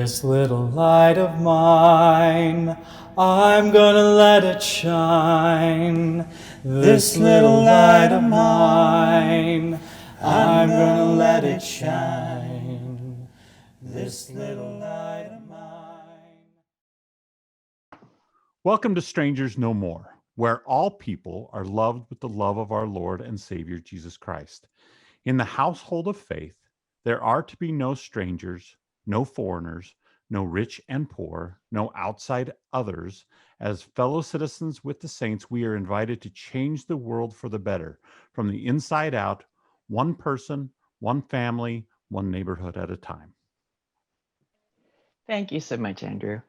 This little light of mine, I'm gonna let it shine. This little light of mine, I'm gonna let it shine. This little light of mine. Welcome to Strangers No More, where all people are loved with the love of our Lord and Savior Jesus Christ. In the household of faith, there are to be no strangers, no foreigners, no rich and poor, no outside others. As fellow citizens with the saints, we are invited to change the world for the better, from the inside out, one person, one family, one neighborhood at a time. Thank you so much, Andrew.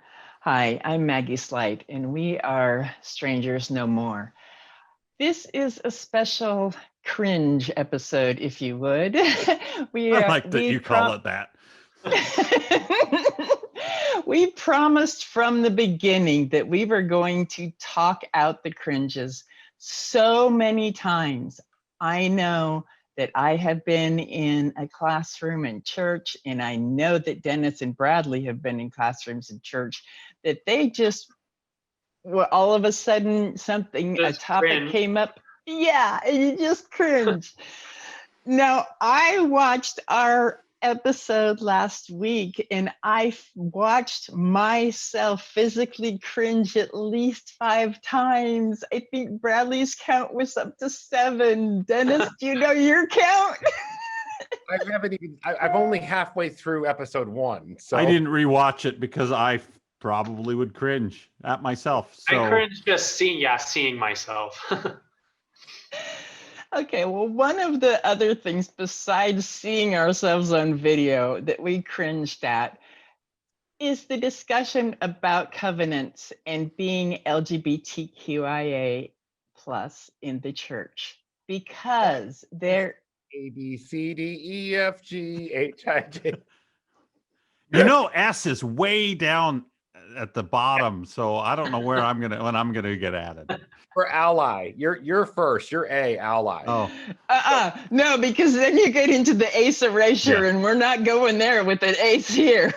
Hi, I'm Maggie Slighte, and we are Strangers No More. This is a special cringe episode, if you would. I like that you call it that. We promised from the beginning that we were going to talk out the cringes so many times. I know that I have been in a classroom in church, and I know that Dennis and Bradley have been in classrooms in church, that they just, well, all of a sudden a topic cringe. came up. Yeah, and you just cringe. Now, I watched our episode last week, and I watched myself physically cringe at least 5 times. I think Bradley's count was up to 7. Dennis, do you know your count? I've only halfway through episode 1. So I didn't rewatch it because I probably would cringe at myself. So I cringe just seeing myself. Okay, well, one of the other things besides seeing ourselves on video that we cringed at is the discussion about covenants and being LGBTQIA plus in the church, because there. A, B, C, D, E, F, G, H, I, J. you know, S is way down at the bottom, so I don't know when I'm gonna get added. For ally, you're first. You're A, ally. Oh, No, because then you get into the Ace-erasure, Yeah. and we're not going there with an ace here.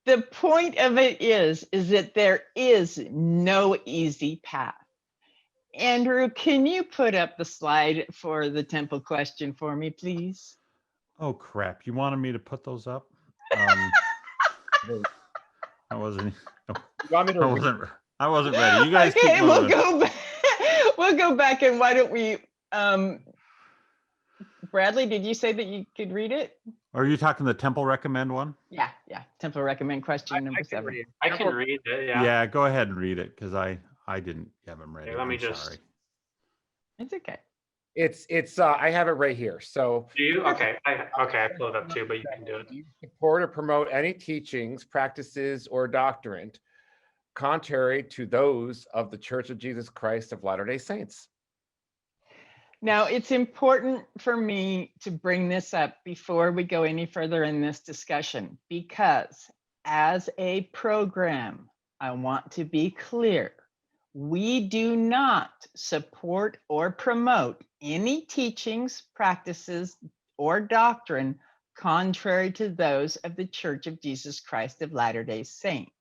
The point of it is that there is no easy path. Andrew, can you put up the slide for the temple question for me, please? oh crap! You wanted me to put those up? I wasn't. You want me to read? I wasn't ready. You guys Okay, keep moving. we'll go back, and why don't we? Bradley, did you say that you could read it? Are you talking the temple recommend one? Yeah. Temple recommend question number 7. I can read it. Yeah. Yeah, go ahead and read it because I didn't have them ready. Okay, let me I'm just- sorry. It's okay. It's I have it right here. So Do you? Okay. I pulled it up too, but you can do it. do you support or promote any teachings, practices, or doctrine contrary to those of the Church of Jesus Christ of Latter-day Saints? Now, it's important for me to bring this up before we go any further in this discussion, because as a program, I want to be clear. We do not support or promote any teachings, practices, or doctrine contrary to those of the Church of Jesus Christ of Latter-day Saints.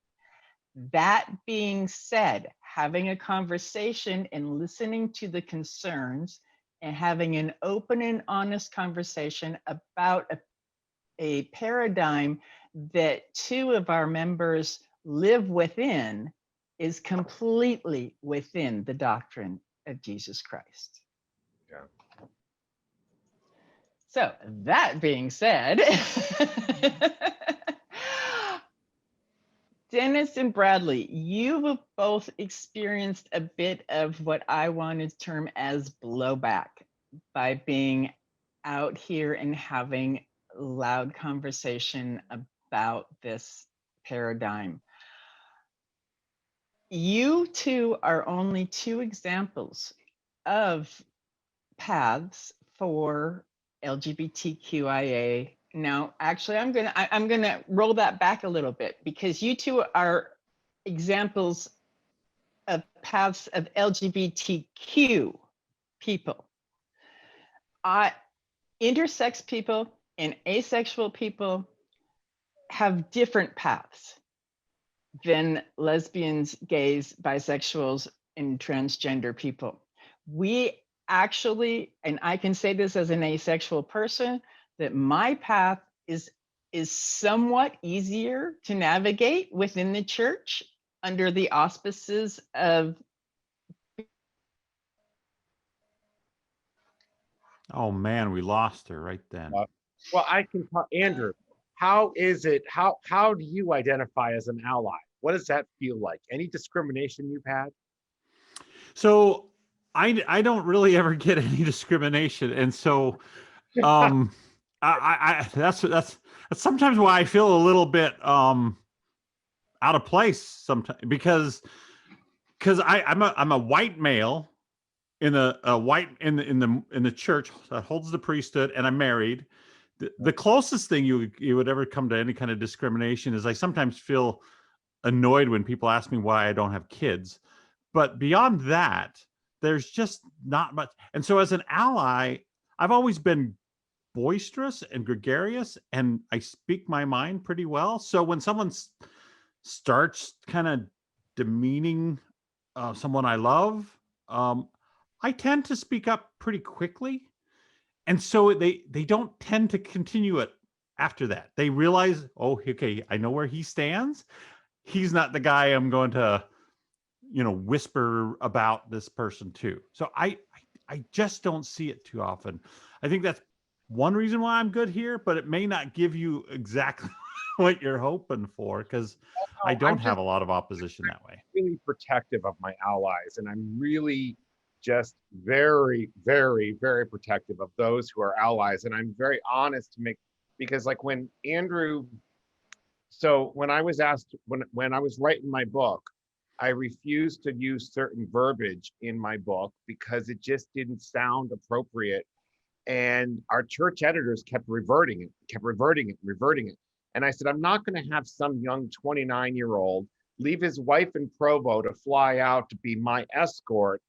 That being said, having a conversation and listening to the concerns and having an open and honest conversation about a paradigm that 2 of our members live within is completely within the doctrine of Jesus Christ. Yeah. So that being said, Dennis and Bradley, you have both experienced a bit of what I want to term as blowback by being out here and having loud conversation about this paradigm. You 2 are only 2 examples of paths for LGBTQIA. Now, actually, I'm gonna roll that back a little bit, because you 2 are examples of paths of LGBTQ people. Intersex people and asexual people have different paths than lesbians, gays, bisexuals, and transgender people. We actually, and I can say this as an asexual person, that my path is somewhat easier to navigate within the church under the auspices of. Oh man, we lost her right then. Well, I can tell Andrew, how is it, how do you identify as an ally? What does that feel like? Any discrimination you've had? So I don't really ever get any discrimination, and so that's sometimes why I feel a little bit out of place sometimes, because I'm a white male in a white in the church that holds the priesthood, and I'm married. The closest thing you would ever come to any kind of discrimination is I sometimes feel annoyed when people ask me why I don't have kids. But beyond that, there's just not much. And so as an ally, I've always been boisterous and gregarious, and I speak my mind pretty well. So when someone starts kind of demeaning someone I love, I tend to speak up pretty quickly. And so they don't tend to continue it after that. They realize, oh, okay, I know where he stands. He's not the guy I'm going to, whisper about this person to. So I just don't see it too often. I think that's one reason why I'm good here, but it may not give you exactly what you're hoping for, because I don't have a lot of opposition that way. Really protective of my allies, and I'm really just very, very, very protective of those who are allies. And I'm very honest because like when Andrew, so when I was asked, when I was writing my book, I refused to use certain verbiage in my book because it just didn't sound appropriate. And our church editors kept reverting it. And I said, I'm not going to have some young 29-year-old leave his wife in Provo to fly out to be my escort,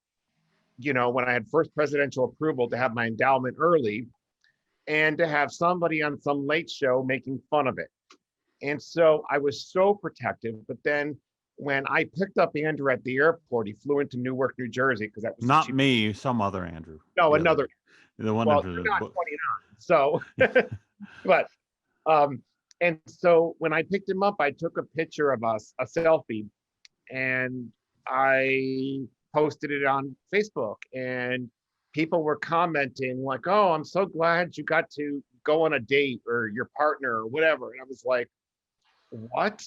when I had first presidential approval to have my endowment early, and to have somebody on some late show making fun of it. And so I was so protective. But then when I picked up Andrew at the airport, he flew into Newark, New Jersey, because that was not me, some other Andrew. No, another. The one Well, you're not 29, so but and so when I picked him up, I took a picture of us, a selfie, and I posted it on Facebook, and people were commenting like, oh, I'm so glad you got to go on a date, or your partner, or whatever. And I was like, what?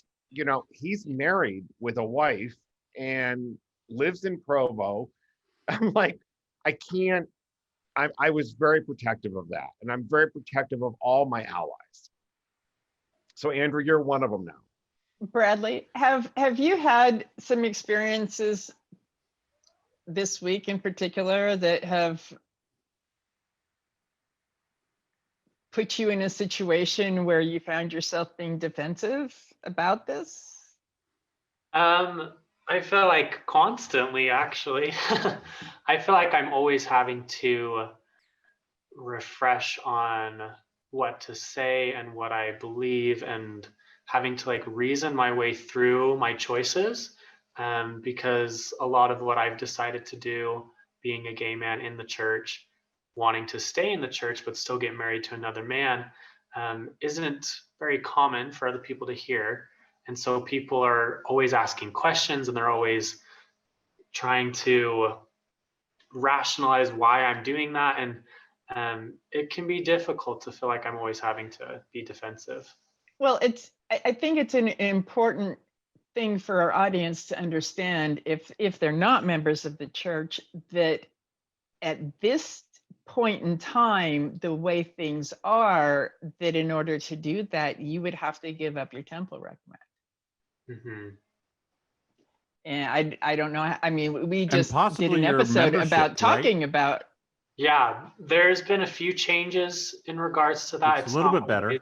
He's married with a wife and lives in Provo. I'm like, I was very protective of that, and I'm very protective of all my allies. So Andrew, you're one of them now. Bradley, have you had some experiences this week in particular that have put you in a situation where you found yourself being defensive about this? I feel like constantly, actually. I feel like I'm always having to refresh on what to say and what I believe, and having to reason my way through my choices, because a lot of what I've decided to do, being a gay man in the church, wanting to stay in the church but still get married to another man, isn't very common for other people to hear. And so people are always asking questions, and they're always trying to rationalize why I'm doing that. And it can be difficult to feel like I'm always having to be defensive. Well, I think it's an important thing for our audience to understand, if they're not members of the church, that at this point in time, the way things are, that in order to do that, you would have to give up your temple recommend. Mm-hmm. And I don't know. I mean, we just did an your episode membership, about talking about. Yeah, there's been a few changes in regards to that. It's a little bit better.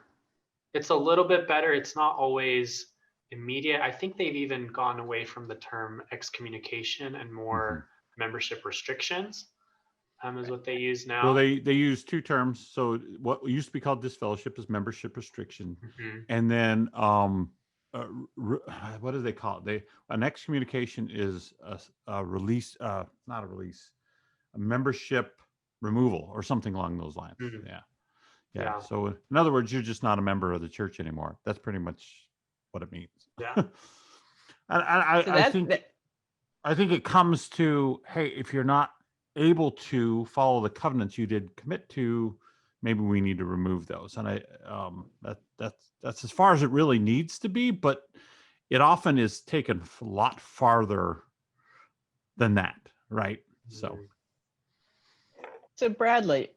It's a little bit better. It's not always immediate. I think they've even gone away from the term excommunication and more membership restrictions. is what they use now. Well, they use two terms. So what used to be called disfellowship is membership restriction, and then what do they call it? An excommunication is a release, not a release, a membership removal or something along those lines. Yeah. So in other words, you're just not a member of the church anymore. That's pretty much what it means. Yeah. I think it comes to, hey, if you're not able to follow the covenants you did commit to, maybe we need to remove those. And that's as far as it really needs to be, but it often is taken a lot farther than that, right? So Bradley,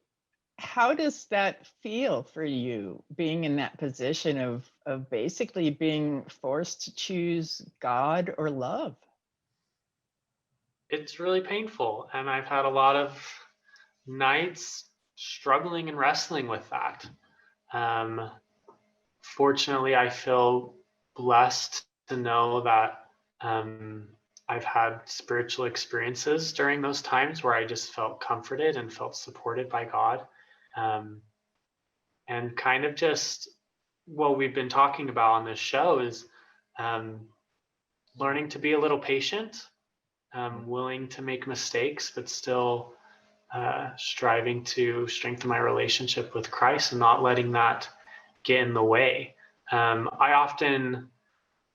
how does that feel for you, being in that position of basically being forced to choose God or love? It's really painful, and I've had a lot of nights struggling and wrestling with that. Fortunately, I feel blessed to know that I've had spiritual experiences during those times where I just felt comforted and felt supported by God. And kind of just what we've been talking about on this show is learning to be a little patient, willing to make mistakes, but still striving to strengthen my relationship with Christ and not letting that get in the way. I often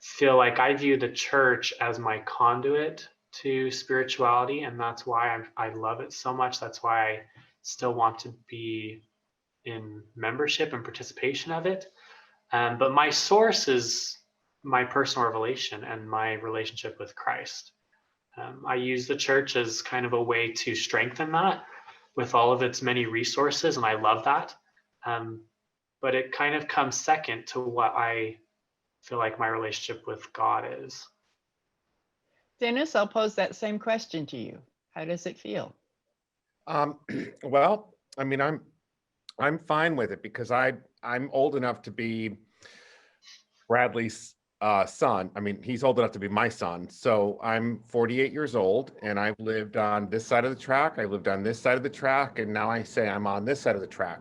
feel like I view the church as my conduit to spirituality, and that's why I love it so much. That's why I still want to be in membership and participation of it. But my source is my personal revelation and my relationship with Christ. I use the church as kind of a way to strengthen that with all of its many resources, and I love that. But it kind of comes second to what I feel like my relationship with God is. Dennis, I'll pose that same question to you. How does it feel? Well, I mean, I'm fine with it because I'm old enough to be Bradley's son. I mean, he's old enough to be my son. So I'm 48 years old, and I've lived on this side of the track. I lived on this side of the track, and now I say I'm on this side of the track.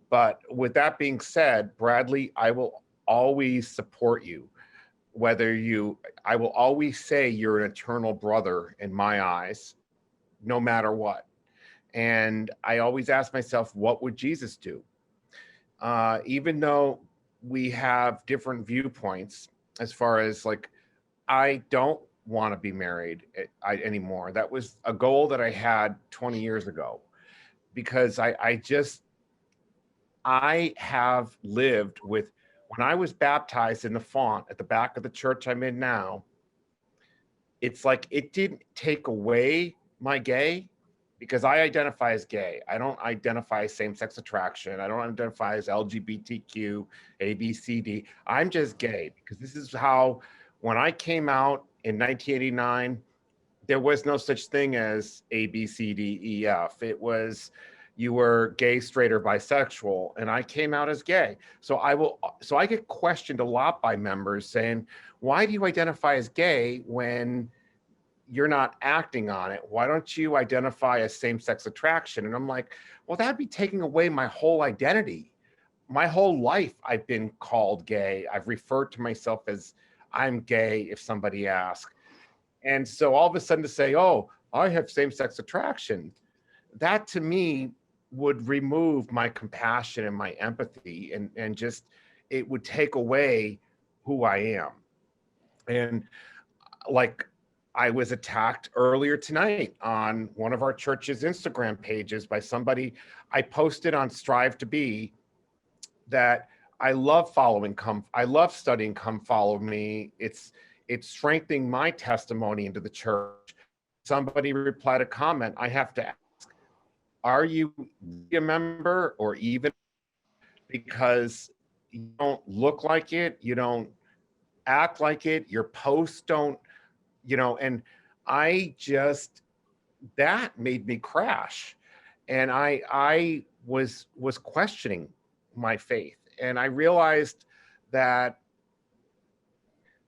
But with that being said, Bradley, I will always support you. I will always say you're an eternal brother in my eyes, no matter what. And I always ask myself, what would Jesus do? Even though we have different viewpoints, as far as like, I don't want to be married anymore. That was a goal that I had 20 years ago, because I have lived with, when I was baptized in the font at the back of the church I'm in now, it's like it didn't take away my gay, because I identify as gay. I don't identify as same-sex attraction. I don't identify as LGBTQ, A, B, C, D. I'm just gay, because this is how, when I came out in 1989, there was no such thing as A, B, C, D, E, F. It was, you were gay, straight, or bisexual, and I came out as gay. So I get questioned a lot by members saying, why do you identify as gay when you're not acting on it? Why don't you identify as same-sex attraction? And I'm like, well, that'd be taking away my whole identity. My whole life, I've been called gay. I've referred to myself as I'm gay if somebody asks. And so all of a sudden to say, oh, I have same-sex attraction, that to me would remove my compassion and my empathy, and just, it would take away who I am. And like, I was attacked earlier tonight on one of our church's Instagram pages by somebody. I posted on Strive to Be that I love I love studying Come Follow Me. It's strengthening my testimony into the church. Somebody replied a comment. I have to ask, are you a member, or even, because you don't look like it, you don't act like it, your posts don't, and I just, that made me crash. And I was questioning my faith. And I realized that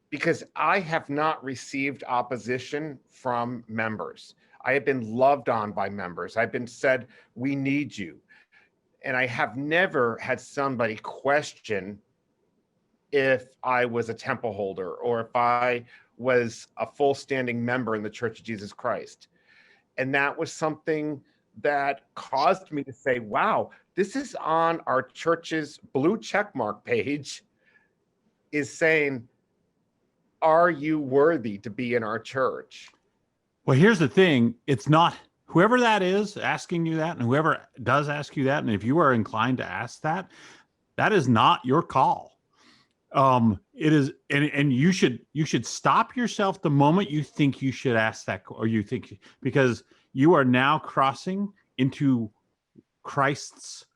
because I have not received opposition from members, I have been loved on by members. I've been said, we need you. And I have never had somebody question if I was a temple holder or if I was a full standing member in the Church of Jesus Christ. And that was something that caused me to say, wow, this is on our church's blue checkmark page, is saying, are you worthy to be in our church? Well, here's the thing. It's not whoever that is asking you that, and whoever does ask you that, and if you are inclined to ask that, that is not your call. It is, and you should stop yourself the moment you think you should ask that, or you think, because you are now crossing into Christ's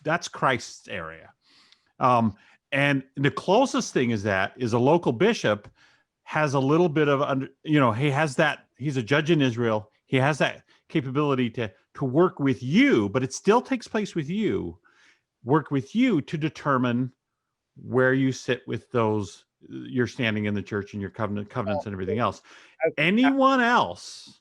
that's Christ's area. And the closest thing is a local bishop has a little bit of, he has that, he's a judge in Israel. He has that capability to work with you, but it still takes place with you, work with you to determine where you sit with those, you're standing in the church and your covenants and everything else. Anyone else,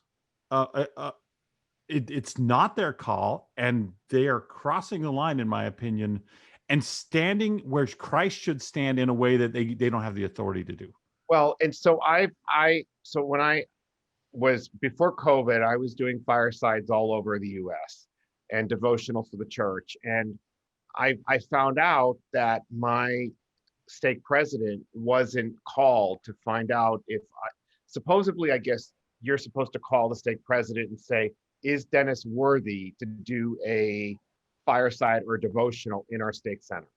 it's not their call, and they are crossing the line, in my opinion, and standing where Christ should stand in a way that they don't have the authority to do. Well, and so so when I was, before COVID, I was doing firesides all over the US and devotional for the church. And I found out that my stake president wasn't called to find out if supposedly, I guess you're supposed to call the stake president and say, is Dennis worthy to do a fireside or devotional in our stake center?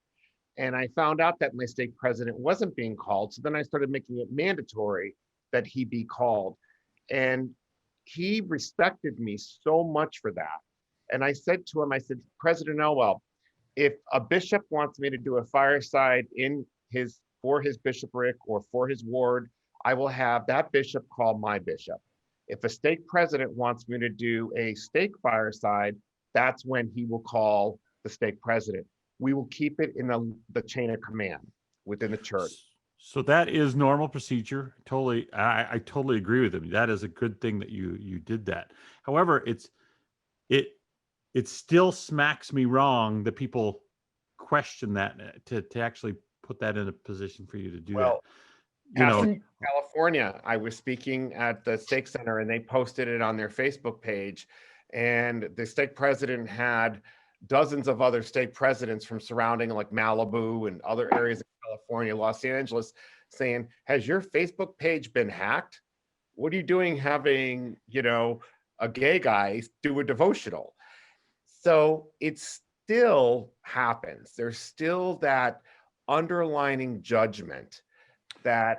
And I found out that my stake president wasn't being called. So then I started making it mandatory that he be called. And he respected me so much for that. And I said to him, I said, President Elwell, if a bishop wants me to do a fireside for his bishopric or for his ward, I will have that bishop call my bishop. If a stake president wants me to do a stake fireside, that's when he will call the stake president. We will keep it in the chain of command within the church. So that is normal procedure. Totally, I totally agree with him. That is a good thing that you did that. However, it still smacks me wrong that people question that to actually put that in a position for you to do that. California, I was speaking at the stake center and they posted it on their Facebook page, and the stake president had dozens of other stake presidents from surrounding, like Malibu and other areas of California, Los Angeles, saying, has your Facebook page been hacked? What are you doing having, a gay guy do a devotional? So it still happens. There's still that underlining judgment that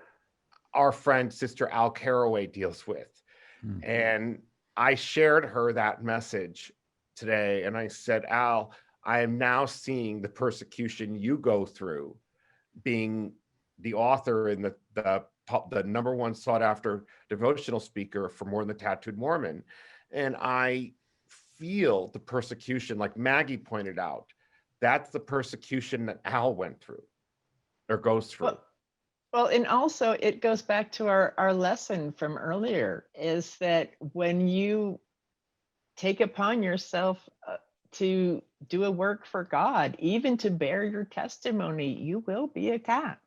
our friend Sister Al Caraway deals with. Mm-hmm. And I shared her that message today, and I said, Al, I am now seeing the persecution you go through, being the author and the number one sought after devotional speaker for More Than the Tattooed Mormon. And I feel the persecution, like Maggie pointed out. That's the persecution that Al went through or goes through. Well, and also it goes back to our lesson from earlier, is that when you take upon yourself to do a work for God, even to bear your testimony, you will be attacked.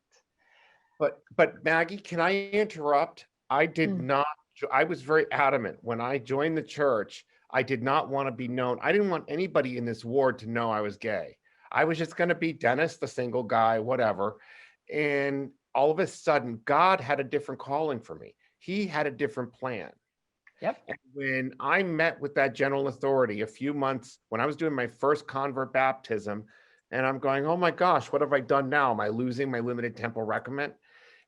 But Maggie, can I interrupt? I was very adamant when I joined the church. I did not want to be known. I didn't want anybody in this ward to know I was gay. I was just going to be Dennis, the single guy, whatever. And all of a sudden, God had a different calling for me. He had a different plan. Yep. And when I met with that general authority a few months, when I was doing my first convert baptism, and I'm going, oh my gosh, what have I done now? Am I losing my limited temple recommend?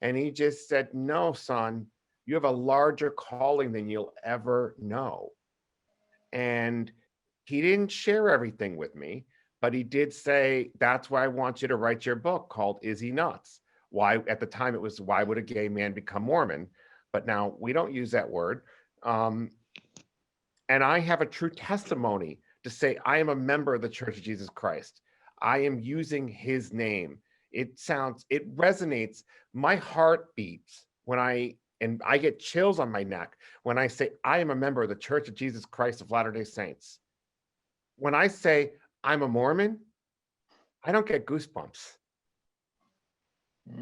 And he just said, no, son, you have a larger calling than you'll ever know. And he didn't share everything with me, but he did say, that's why I want you to write your book called Is He Nuts? Why, at the time it was, why would a gay man become Mormon? But now we don't use that word. And I have a true testimony to say, I am a member of the Church of Jesus Christ. I am using his name. It resonates. My heart beats when I And I get chills on my neck when I say I am a member of the Church of Jesus Christ of Latter-day Saints. When I say I'm a Mormon, I don't get goosebumps.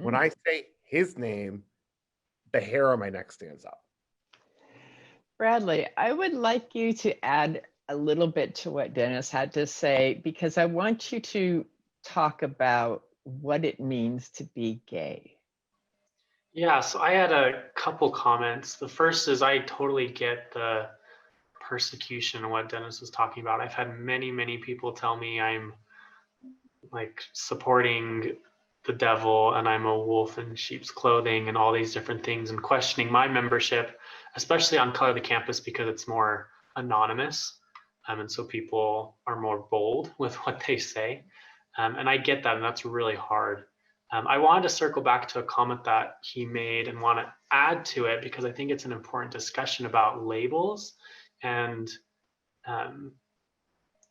When I say his name, the hair on my neck stands up. Bradley, I would like you to add a little bit to what Dennis had to say, because I want you to talk about what it means to be gay. Yeah, so I had a couple comments. The first is I totally get the persecution and what Dennis was talking about. I've had many, many people tell me I'm like supporting the devil and I'm a wolf in sheep's clothing and all these different things, and questioning my membership, especially on Color the Campus, because it's more anonymous. And so people are more bold with what they say. And I get that, and that's really hard. I wanted to circle back to a comment that he made and want to add to it, because I think it's an important discussion about labels and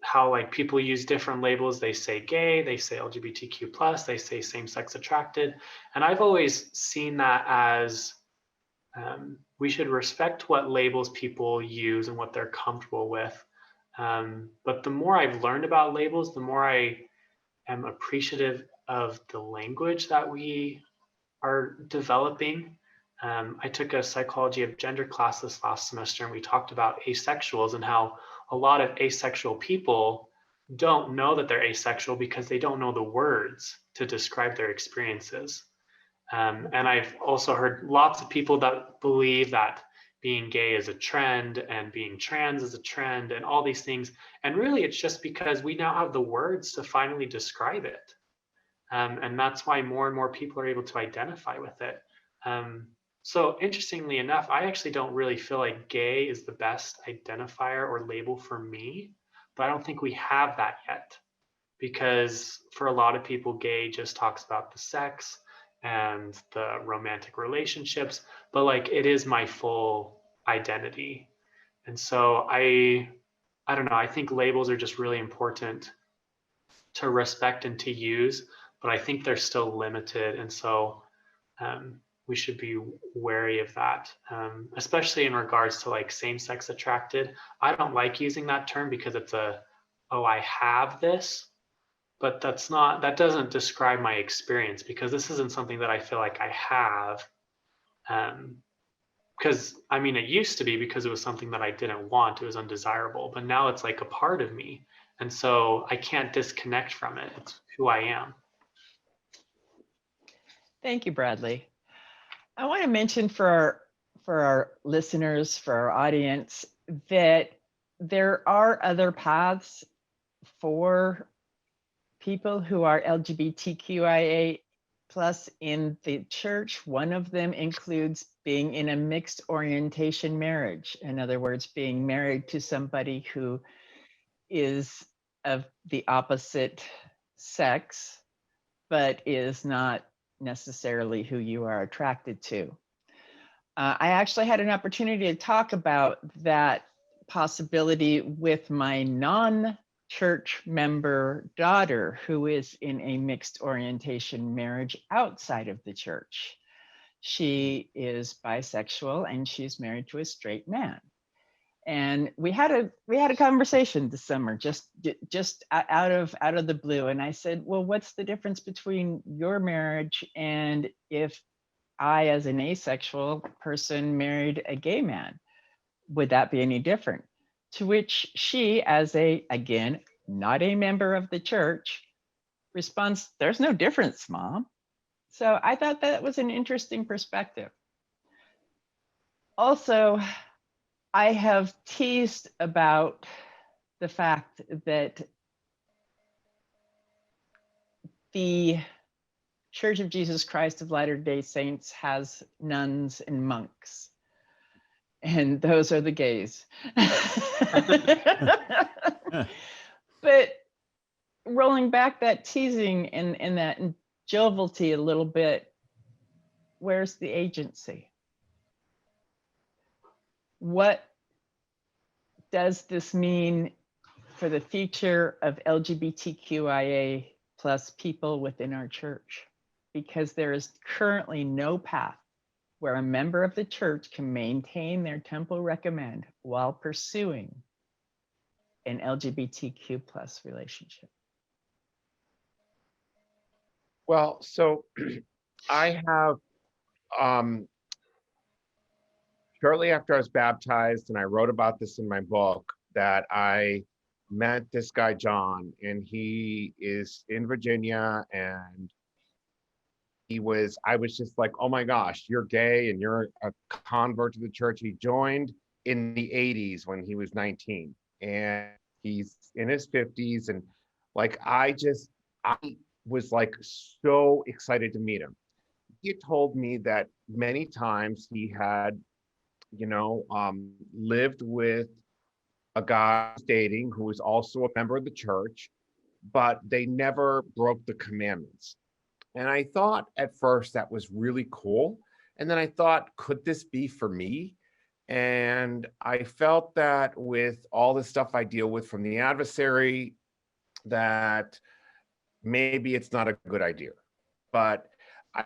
how like people use different labels. They say gay, they say LGBTQ plus, they say same-sex attracted. And I've always seen that as we should respect what labels people use and what they're comfortable with. But the more I've learned about labels, the more I am appreciative of the language that we are developing. I took a psychology of gender class this last semester, and we talked about asexuals and how a lot of asexual people don't know that they're asexual because they don't know the words to describe their experiences. And I've also heard lots of people that believe that being gay is a trend and being trans is a trend and all these things. And really, it's just because we now have the words to finally describe it. And that's why more and more people are able to identify with it. So interestingly enough, I actually don't really feel like gay is the best identifier or label for me, but I don't think we have that yet, because for a lot of people, gay just talks about the sex and the romantic relationships, but like it is my full identity. And so I don't know, I think labels are just really important to respect and to use, but I think they're still limited. And so we should be wary of that, especially in regards to like same-sex attracted. I don't like using that term because it's oh, I have this, but that doesn't describe my experience, because this isn't something that I feel like I have. Because I mean, it used to be because it was something that I didn't want, it was undesirable, but now it's like a part of me. And so I can't disconnect from it. It's who I am. Thank you, Bradley. I want to mention for our listeners, for our audience, that there are other paths for people who are LGBTQIA plus in the church. One of them includes being in a mixed orientation marriage. In other words, being married to somebody who is of the opposite sex, but is not necessarily who you are attracted to. I actually had an opportunity to talk about that possibility with my non-church member daughter, who is in a mixed orientation marriage outside of the church. She is bisexual and she's married to a straight man. And we had a conversation this summer, just out of the blue. And I said, well, what's the difference between your marriage and if I, as an asexual person, married a gay man? Would that be any different? To which she, as again, not a member of the church, responds, there's no difference, Mom. So I thought that was an interesting perspective. Also, I have teased about the fact that the Church of Jesus Christ of Latter-day Saints has nuns and monks, and those are the gays. But rolling back that teasing and that jovialty a little bit, where's the agency? What does this mean for the future of LGBTQIA plus people within our church? Because there is currently no path where a member of the church can maintain their temple recommend while pursuing an LGBTQ plus relationship? Well, so I have shortly after I was baptized, and I wrote about this in my book, that I met this guy John, and he is in Virginia, and I was just like, oh my gosh, you're gay and you're a convert to the church. He joined in the 80s when he was 19, and he's in his 50s, and like I was like so excited to meet him. He had told me that many times he had, lived with a guy dating who was also a member of the church, but they never broke the commandments. And I thought at first that was really cool. And then I thought, could this be for me? And I felt that with all the stuff I deal with from the adversary, that maybe it's not a good idea. But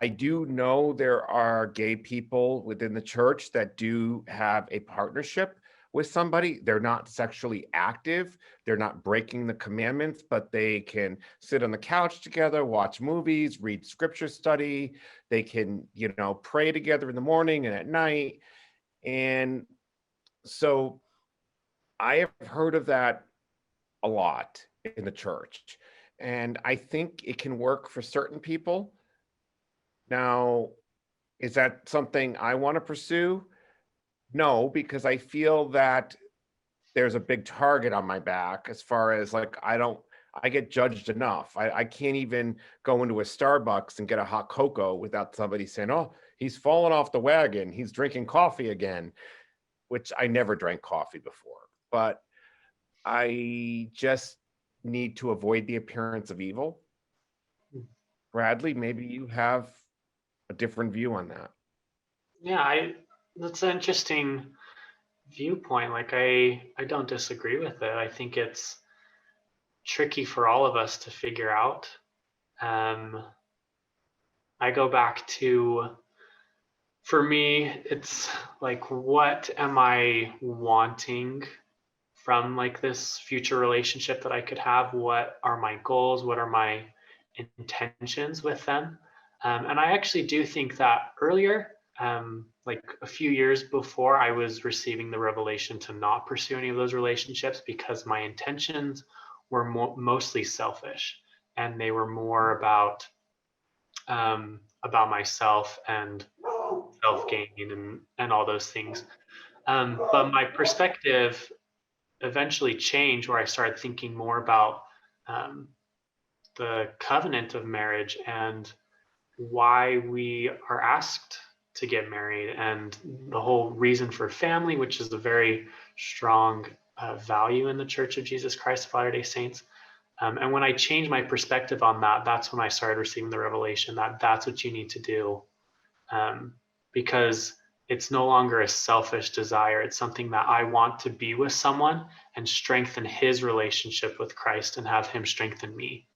I do know there are gay people within the church that do have a partnership with somebody. They're not sexually active, they're not breaking the commandments, but they can sit on the couch together, watch movies, read scripture study. They can, pray together in the morning and at night. And so I have heard of that a lot in the church. And I think it can work for certain people. Now, is that something I want to pursue? No, because I feel that there's a big target on my back as far as like, I get judged enough. I can't even go into a Starbucks and get a hot cocoa without somebody saying, oh, he's fallen off the wagon. He's drinking coffee again, which I never drank coffee before. But I just need to avoid the appearance of evil. Bradley, maybe you have a different view on that. Yeah, that's an interesting viewpoint. Like I don't disagree with it. I think it's tricky for all of us to figure out. I go back to, for me, it's like, what am I wanting from like this future relationship that I could have? What are my goals? What are my intentions with them? And I actually do think that earlier, like a few years before, I was receiving the revelation to not pursue any of those relationships because my intentions were mostly selfish, and they were more about myself and self-gain and all those things. But my perspective eventually changed, where I started thinking more about the covenant of marriage and why we are asked to get married, and the whole reason for family, which is a very strong value in the Church of Jesus Christ of Latter-day Saints. And when I changed my perspective on that, that's when I started receiving the revelation that that's what you need to do, because it's no longer a selfish desire. It's something that I want to be with someone and strengthen his relationship with Christ and have him strengthen me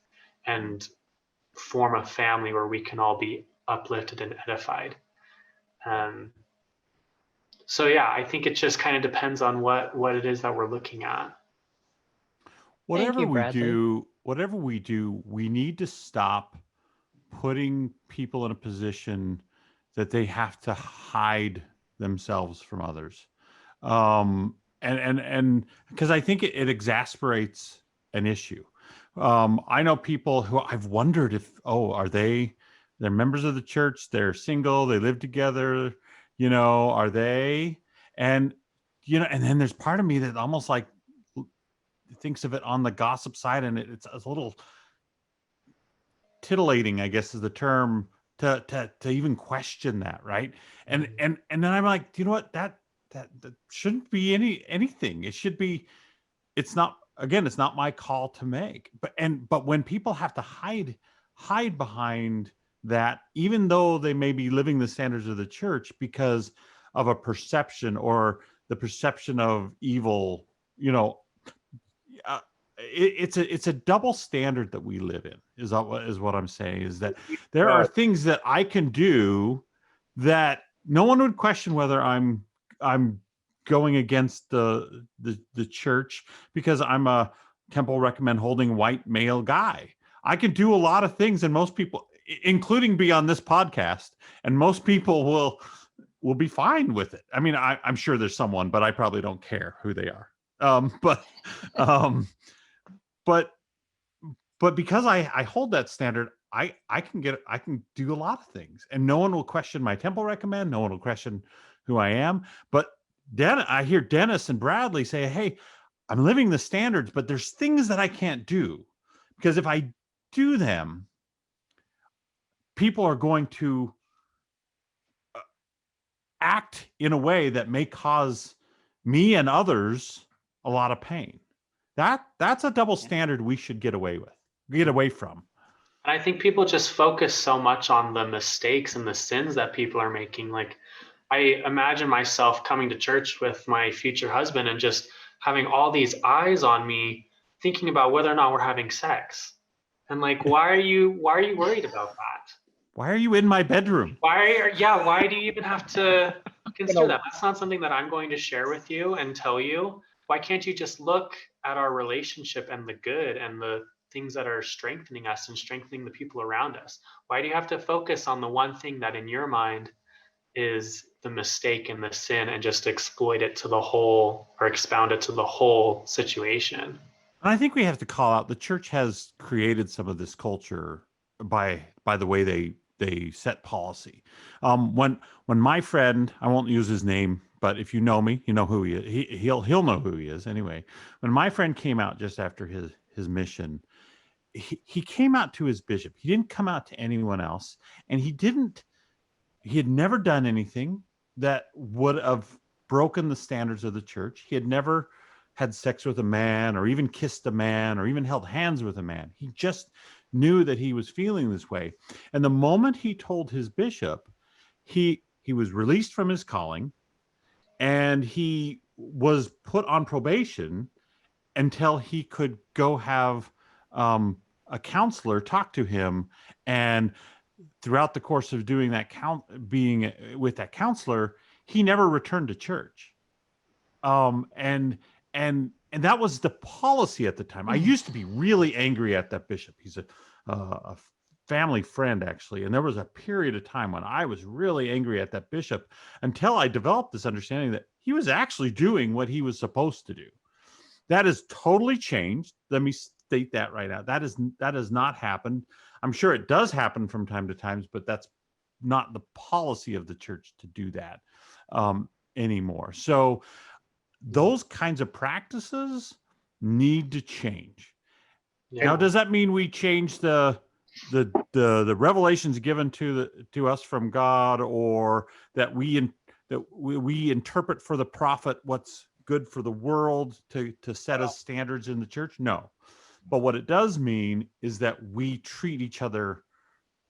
and form a family where we can all be uplifted and edified. So yeah, I think it just kind of depends on what it is that we're looking at. Thank you, Bradley. Whatever we do, we need to stop putting people in a position that they have to hide themselves from others. And because I think it exasperates an issue. I know people who I've wondered if, they're members of the church, they're single, they live together, are they? And, and then there's part of me that almost like thinks of it on the gossip side, and it's a little titillating, I guess is the term, to even question that, right? And then I'm like, you know what, that shouldn't be anything. It should be, it's not my call to make. But when people have to hide behind that, even though they may be living the standards of the church because of a perception or the perception of evil, it's a double standard that we live in, is what I'm saying, is that there are things that I can do that no one would question whether I'm going against the church because I'm a temple recommend holding white male guy. I can do a lot of things, and most people, including be on this podcast, and most people will be fine with it. I mean, I'm sure there's someone, but I probably don't care who they are. But because I hold that standard, I can do a lot of things, and no one will question my temple recommend. No one will question who I am. But I hear Dennis and Bradley say, "Hey, I'm living the standards, but there's things that I can't do because if I do them, people are going to act in a way that may cause me and others a lot of pain." That's a double standard we should get away from. And I think people just focus so much on the mistakes and the sins that people are making. Like, I imagine myself coming to church with my future husband and just having all these eyes on me, thinking about whether or not we're having sex. And like, why are you worried about that? Why are you in my bedroom? Why do you even have to consider that? That's not something that I'm going to share with you and tell you. Why can't you just look at our relationship and the good and the things that are strengthening us and strengthening the people around us? Why do you have to focus on the one thing that in your mind is the mistake and the sin and just exploit it to the whole, or expound it to the whole situation? And I think we have to call out the church has created some of this culture by the way they set policy. When my friend, I won't use his name, but if you know me, you know who he is. He'll know who he is anyway. When my friend came out just after his mission, he came out to his bishop. He didn't come out to anyone else, and he had never done anything that would have broken the standards of the church. He had never had sex with a man or even kissed a man or even held hands with a man. He just knew that he was feeling this way. And the moment he told his bishop, he was released from his calling, and he was put on probation until he could go have a counselor talk to him. And throughout the course of doing that being with that counselor, he never returned to church. And that was the policy at the time. I used to be really angry at that bishop. He's a family friend, actually. And there was a period of time when I was really angry at that bishop until I developed this understanding that he was actually doing what he was supposed to do. That has totally changed. Let me state that right out. That has not happened. I'm sure it does happen from time to time, but that's not the policy of the church to do that anymore. So those kinds of practices need to change. Yeah. Now, does that mean we change the revelations given to us from God, or that we interpret for the prophet what's good for the world to set as standards in the church? No. But what it does mean is that we treat each other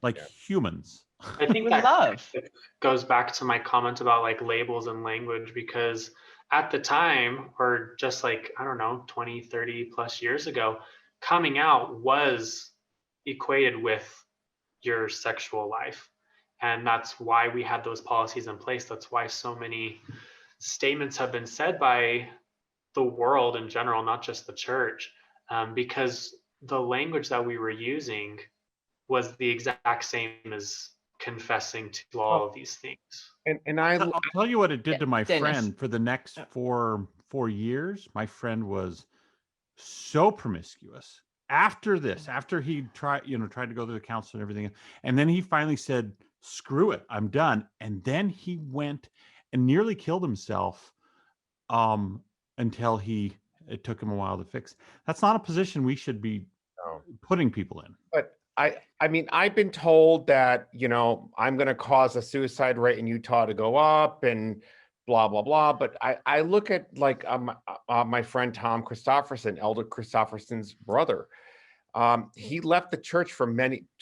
like humans. I think With that love. goes back to my comment about like labels and language, because at the time, or just like, I don't know, 20, 30 plus years ago, coming out was equated with your sexual life. And that's why we had those policies in place. That's why so many statements have been said by the world in general, not just the church, because the language that we were using was the exact same as confessing to all of these things. And I'll tell you what it did to my Dennis. friend for the next four years. My friend was so promiscuous. After he tried to go to the counselor and everything, and then he finally said, "Screw it, I'm done." And then he went and nearly killed himself until it took him a while to fix. That's not a position we should be putting people in. But I mean, I've been told that, I'm going to cause a suicide rate in Utah to go up and blah, blah, blah. But I look at like my friend Tom Christofferson, Elder Christofferson's brother. He left the church for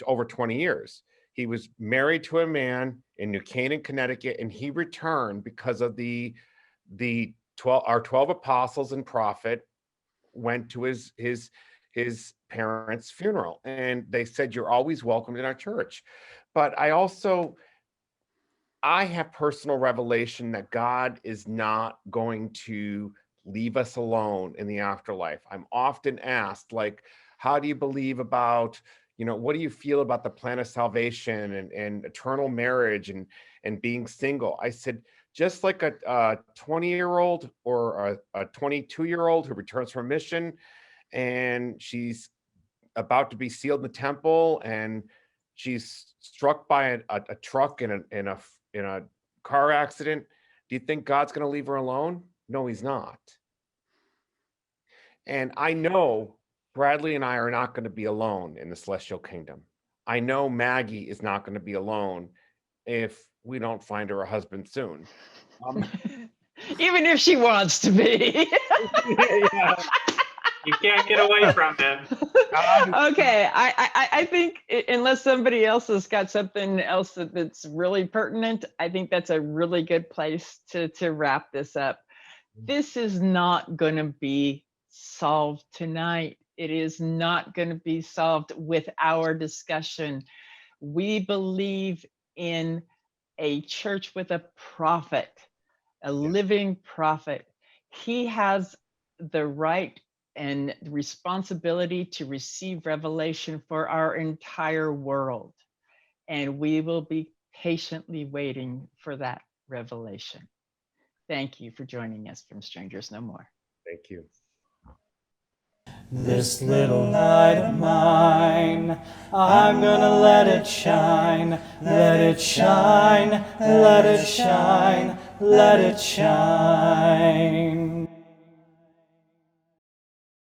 over 20 years. He was married to a man in New Canaan, Connecticut, and he returned because of the 12 apostles and prophet went to his parents' funeral, and they said, "You're always welcome in our church." But I also, I have personal revelation that God is not going to leave us alone in the afterlife. I'm often asked, like, how do you believe about, what do you feel about the plan of salvation and eternal marriage and being single? I said, just like a 20-year-old or a 22-year-old who returns from mission and she's about to be sealed in the temple and she's struck by a truck in a car accident. Do you think God's going to leave her alone? No, he's not. And I know Bradley and I are not going to be alone in the celestial kingdom. I know Maggie is not going to be alone if we don't find her a husband soon. Even if she wants to be. Yeah. You can't get away from him. Okay, I think unless somebody else has got something else that's really pertinent, I think that's a really good place to wrap this up. This is not going to be solved tonight. It is not going to be solved with our discussion. We believe in a church with a prophet, a living prophet. He has the right and responsibility to receive revelation for our entire world. And we will be patiently waiting for that revelation. Thank you for joining us from Strangers No More. Thank you. This little light of mine, I'm gonna let it shine, let it shine, let it shine, let it shine.